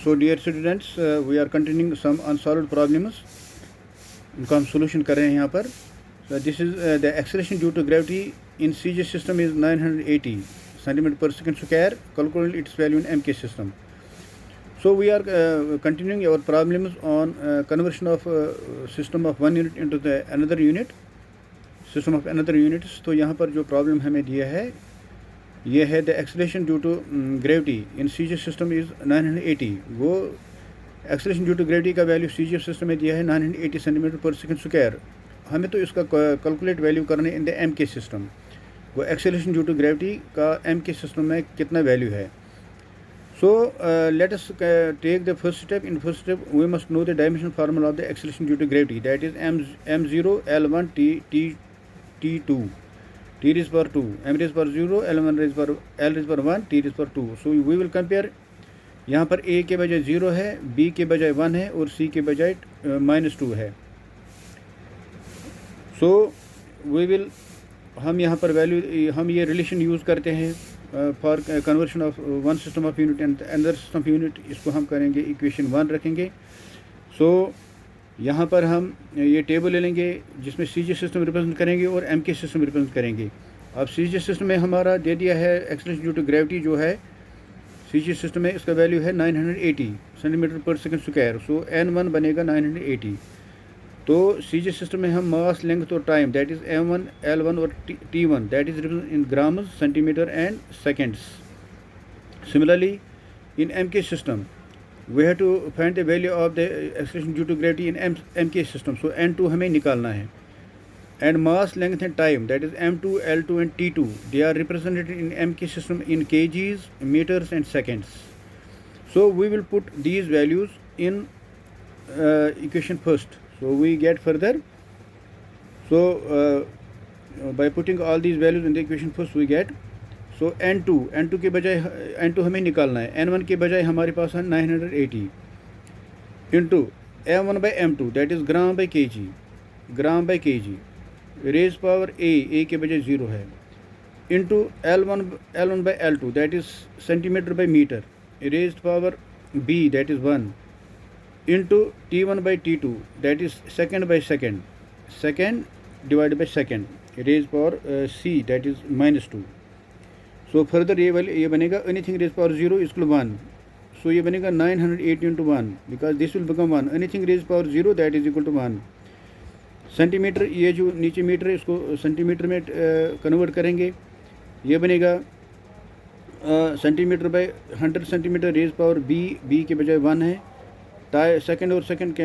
So dear students, we are continuing some unsolved problems. इनको हम solution कर रहे हैं यहाँ पर. So this is the acceleration due to gravity in CJ system is 980 centimeter per second square. Calculate its value in MK system. So we are continuing our problems on conversion of system of one unit into the another unit. System of another units. तो यहाँ पर जो problem हमें दिया है ये है the acceleration due to gravity in CG system is 980. वो एक्सेलरेशन ड्यू टू ग्रेविटी का वैल्यू सीजी सिस्टम में दिया है 980 सेंटीमीटर पर सेकंड स्क्वायर. हमें तो इसका कैलकुलेट वैल्यू करना है in the M K system. वो एक्सेलरेशन ड्यू टू ग्रेविटी का एम के सिस्टम में कितना वैल्यू है. So let us take the first step. In first step we must know the dimension formula of the acceleration due to gravity that is m0 l1 t2 t raised power 2, m raised power 0, l1 raised power l raised power 1, t raised power 2. So we will compare. यहाँ पर a के बजाय 0 है, b के बजाय 1 है और c के बजाय -2 है. So we will हम यहाँ पर वैल्यू हम ये रिलेशन यूज़ करते हैं for conversion of one system of unit and another system of unit. इसको हम करेंगे इक्वेशन 1 रखेंगे. सो यहाँ पर हम ये टेबल ले लेंगे जिसमें सी जी सिस्टम रिप्रेजेंट करेंगे और एम के सिस्टम रिप्रेजेंट करेंगे. अब सी जी सिस्टम में हमारा दे दिया है एक्सेलरेशन ड्यू टू ग्रेविटी जो है सी जी सिस्टम में इसका वैल्यू है 980 सेंटीमीटर पर सेकंड स्क्वायर. सो n1 बनेगा 980. तो सी जी सिस्टम में हम मास लेंथ और time that is m1 l1 और t1 that is represent in grams centimetre and seconds. Similarly in M K system we have to find the value of the acceleration due to gravity in mk system. So n2 हमें निकालना है and mass length and time that is m2 l2 and t2 they are represented in mk system in kgs, meters and seconds. So we will put these values in equation first. So we get further. So by putting all these values in the equation first we get. So n2 के बजाय n2 हमें निकालना है. n1 के बजाय हमारे पास है 980 into m1 by m2 that is gram by K G raise power a के बजाय 0 है into l1 by l2 that is centimetre by metre raise power b that is 1 into t1 by t2 that is second by second divide by second raise power c that is -2. So further ये बनेगा anything raise power 0 is to 1. So ये बनेगा 980 into 1 because this will become 1. Anything raise power 0 that is equal to 1. Centimetre ये जो नीचे metre है इसको centimetre में कन्वर्ट करेंगे. ये बनेगा centimetre by 100 centimetre raise power B के बजाय 1 है. सेकंड और सेकंड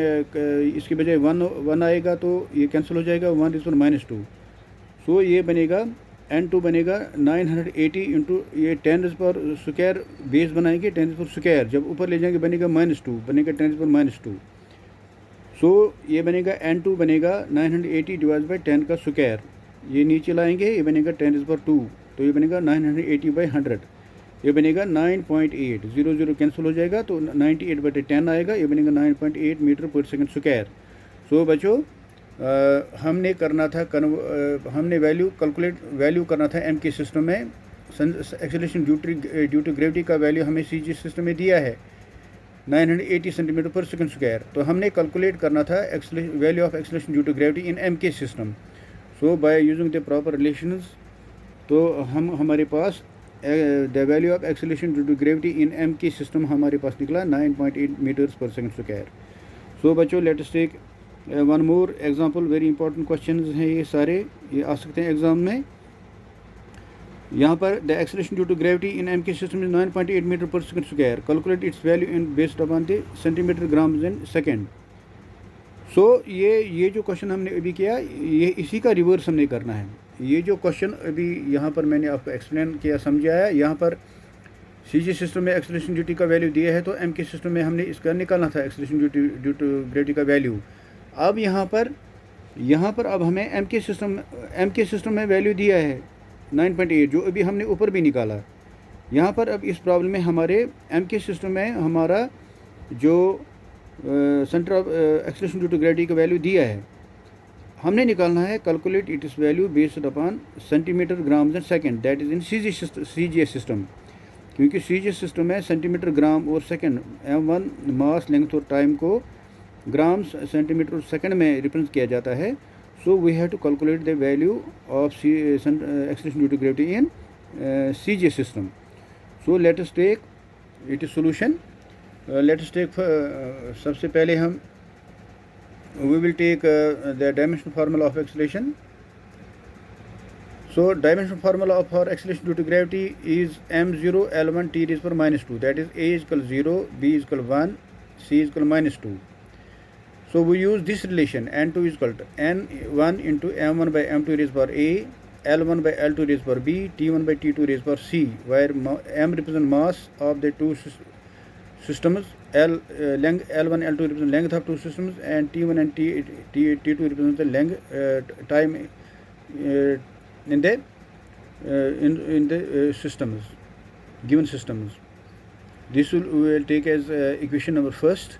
इसके बजाय 1 आएगा तो ये कैंसिल हो जाएगा. 1 इज -2. सो ये बनेगा n2 बनेगा 980 इंटू ये 10 रेज़ पावर स्क्वायर बेस बनाएंगे 10 रेज़ पावर स्क्वायर जब ऊपर ले जाएंगे बनेगा -2 बनेगा 10 रेज़ पावर -2. सो ये बनेगा n2 बनेगा 980 डिवाइड बाई 10 का स्क्वायर. ये नीचे लाएंगे ये बनेगा 10 रेज़ पावर 2 तो ये बनेगा 980 बाई 100. ये बनेगा 9.8. 0 कैंसिल हो जाएगा तो 98/10 आएगा. ये बनेगा 9.8 मीटर पर सेकंड स्क्वायर. सो बच्चों हमने करना था हमने वैल्यू करना था एम के सिस्टम में. एक्सेलरेशन ड्यू टू ग्रेविटी का वैल्यू हमें सी जी सिस्टम में दिया है 980 सेंटीमीटर पर सेकंड स्क्वायर. तो हमने कैलकुलेट करना था value of acceleration due to gravity in M K system. So by using the proper relations तो हमारे पास the value of acceleration due to gravity in M K system हमारे पास निकला 9.8 मीटर्स पर सेकंड स्क्वायर. सो बच्चों let us take one more example. Very important question हैं ये सारे. ये आ सकते हैं एग्जाम में. यहाँ पर the acceleration due to gravity in M K system is 9.8 metre पर second square. Calculate its value in based upon the centimetre grams in second. So ये जो क्वेश्चन हमने अभी किया ये इसी का रिवर्स हमने करना है. ये जो क्वेश्चन अभी यहाँ पर मैंने आपको एक्सप्लेन किया समझाया. यहाँ पर सी जी सिस्टम में एक्सेलरेशन ड्यूटी का वैल्यू दिया है तो एम के सिस्टम में हमने इसका निकालना था एक्सेलरेशन ड्यू टू ग्रेविटी का वैल्यू. अब यहाँ पर अब हमें एम के सिस्टम में वैल्यू दिया है 9.8 जो अभी हमने ऊपर भी निकाला. यहाँ पर अब इस प्रॉब्लम में हमारे एम के सिस्टम में हमारा जो centre of acceleration due to gravity का वैल्यू दिया है हमने निकालना है. कैलकुलेट इट इस value based upon centimetre grams and second that is in C G system. क्योंकि सीजीएस सिस्टम में सेंटीमीटर, ग्राम और सेकंड, m1 मास, लेंथ और टाइम को ग्राम, सेंटीमीटर और सेकंड में रिप्रेजेंट किया जाता है. So we have to calculate the value of acceleration due to gravity in CGS system. So let us take it is solution. Let us take सबसे पहले हम we will take the dimensional formula of acceleration. So dimensional formula of our acceleration due to gravity is m0 L1 t raised power minus 2. That is a is equal 0, b is equal 1, c is equal minus 2. So we use this relation, n2 is equal to n1 into m1 by m2 raised power a, L1 by L2 raised power b, T1 by T2 raised power c, where m represents mass of the two systems, length L1 L2 represent length of two systems, and T1 and T2 represent the length time in the systems, given systems. This we will take as equation number first.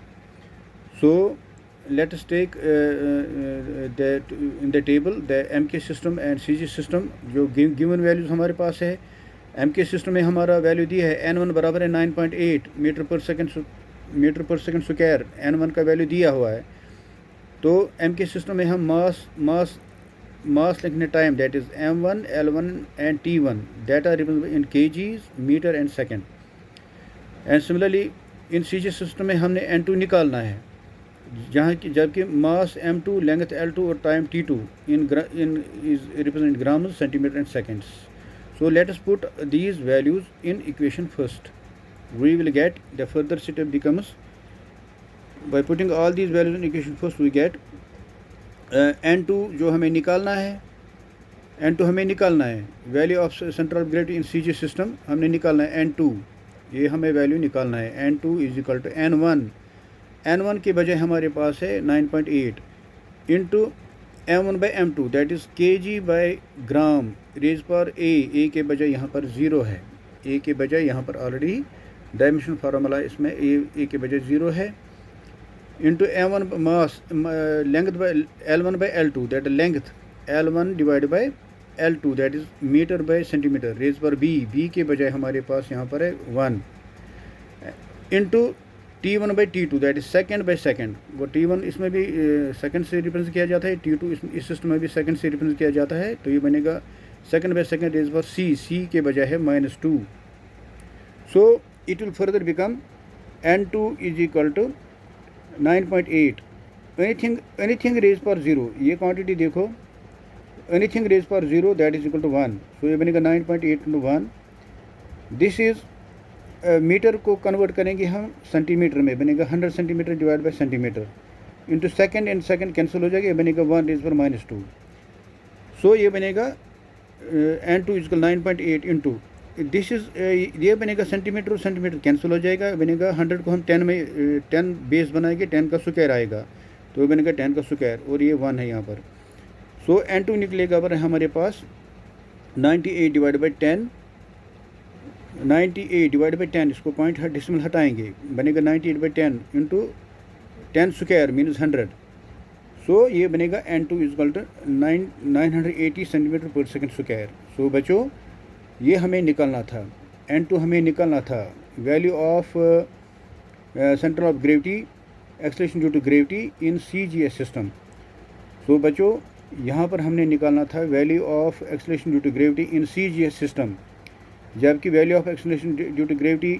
So let us take that in the table the MK system and CG system. जो given values हमारे पास है, MK system में हमारा value दिया है n1 बराबर है 9.8 मीटर पर सेकंड स्क्वायर. n1 का वैल्यू दिया हुआ है. तो MK सिस्टम में हम मास लिखने time, that is m1 L1 and T1, that are represented in kgs, metre and second. And similarly in CG system में हमने n2 निकालना है, जहाँ की जबकि मास m2, लेंथ L2 और time T2 in is represent grams, centimetre and seconds. So let us put these values in equation first. We will get the further step becomes, by putting all these values in equation first we get n2 जो हमें निकालना है, n2 हमें निकालना है, value of centre of gravity in CG system हमने निकालना है n2, ये हमें वैल्यू निकालना है. n2 is equal to n1 के बजाय हमारे पास है 9.8 into m1 by m2, that is kg by gram raise पर a के बजाय यहाँ पर 0 है, a के बजाय यहाँ पर ऑलरेडी डायमेंशन फार्मूला इसमें a के बजाय 0 है, into m1 mass, length by L1 by L2, that length L1 divide by L2, that is metre by centimetre, raise पर b के बजाय हमारे पास यहाँ पर है 1, into T1 by T2, that is second by second. वो T1 इसमें भी सेकंड से रिप्रेजेंट किया जाता है, T2 इस सिस्टम में भी सेकंड से रिप्रेजेंट किया जाता है. तो ये बनेगा सेकंड बाई सेकंड रेज पर c के बजाय है -2. So it will further become n2 is equal to 9.8 anything raise पर 0. ये क्वांटिटी देखो, एनीथिंग रेज पर 0 that is equal to 1. So ये बनेगा 9.8 इंटू 1. दिस इज मीटर को कन्वर्ट करेंगे हम सेंटीमीटर में, बनेगा 100 centimetre divide by centimetre into second, and second cancel हो जाएगा, ये बनेगा 1 रेज पर -2. सो ये बनेगा n2 is equal 9.8 into this is, ये बनेगा सेंटीमीटर और सेंटीमीटर कैंसिल हो जाएगा, बनेगा 100 को हम 10 में 10 बेस बनाएंगे, 10 का स्क्वायर आएगा, तो ये बनेगा 10 का स्क्वायर, और ये 1 है यहाँ पर. सो n2 निकलेगा पर हमारे पास 98 डिवाइड बाई 10, 98 डिवाइड बाई 10, इसको पॉइंट डिसिमल हटाएंगे, बनेगा 98 by 10 into 10 square means 100. So ये बनेगा n2 is equal to 980 centimetre पर सेकंड स्क्वायर. सो बच्चों ये हमें निकालना था, n2 हमें निकालना था, value of centre of gravity, acceleration due to gravity in CGS system. So बच्चों यहाँ पर हमने निकालना था value of acceleration due to gravity in CGS system, जबकि value of acceleration due to gravity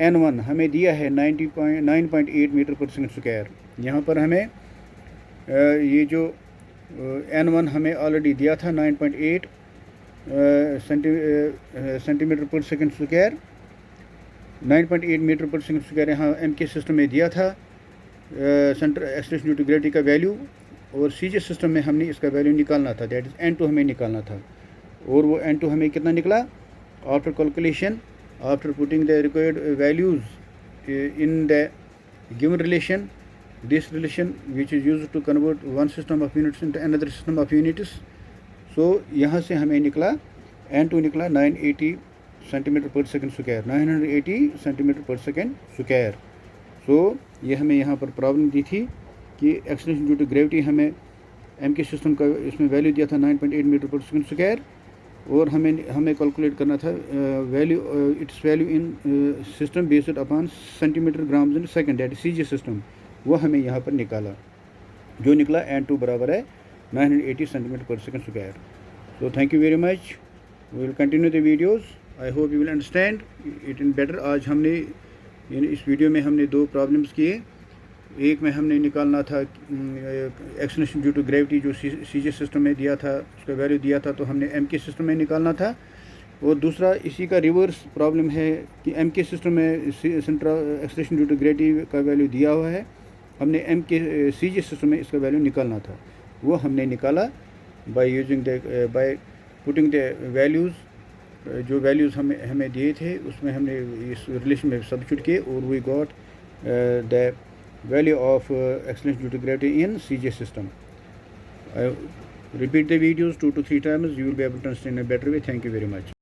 n1 हमें दिया है 9.8 मीटर पर सेकंड स्क्वायर. यहाँ पर हमें ये जो n1 हमें ऑलरेडी दिया था 9.8 सेंटीमीटर पर सेकंड स्क्वायर, 9.8 मीटर पर सेकंड स्क्वायर यहाँ MK सिस्टम में दिया था centre acceleration due to gravity का वैल्यू, और CG सिस्टम में हमने इसका वैल्यू निकालना था, दैट इज़ n2 हमें निकालना था. और वो n2 हमें कितना निकला, after calculation, after putting the required values in the given relation, this relation which is used to convert one system of units into another system of units. So यहाँ से हमें निकला n2 निकला 980 सेंटीमीटर पर second square, 980 centimetre पर second square. सो ये हमें यहाँ पर प्रॉब्लम दी थी कि एक्सेलरेशन ड्यू टू ग्रेविटी हमें MK सिस्टम का इसमें वैल्यू दिया था 9.8 मीटर पर सेकंड स्क्वायर, और हमें कैलकुलेट करना था value it's value in system based upon centimetre grams in second, that CG system, वो हमें यहाँ पर निकाला, जो निकला N2 बराबर है 980 सेंटीमीटर पर second square. So thank you very much, we will continue the videos, I hope you will understand it in better. आज हमने इस वीडियो में हमने 2 प्रॉब्लम्स किए। एक में हमने निकालना था एक्सलेशन ड्यू टू ग्रेविटी, जो सीजे सिस्टम में दिया था, उसका वैल्यू दिया था, तो हमने एम के सिस्टम में निकालना था। और दूसरा इसी का रिवर्स प्रॉब्लम है कि एम के सिस्टम में central acceleration due to gravity का वैल्यू दिया हुआ है, हमने एम के सीजे सिस्टम में इसका वैल्यू निकालना था। वो हमने निकाला बाय पुटिंग द वैल्यूज़, जो वैल्यूज़ हमें दिए थे उसमें हमने इस रिलेशन में सब्स्टिट्यूट किए और we got the value of acceleration due to gravity in CJ system. Repeat the videos 2 to 3 times, you will be able to understand in a better way. Thank you very much.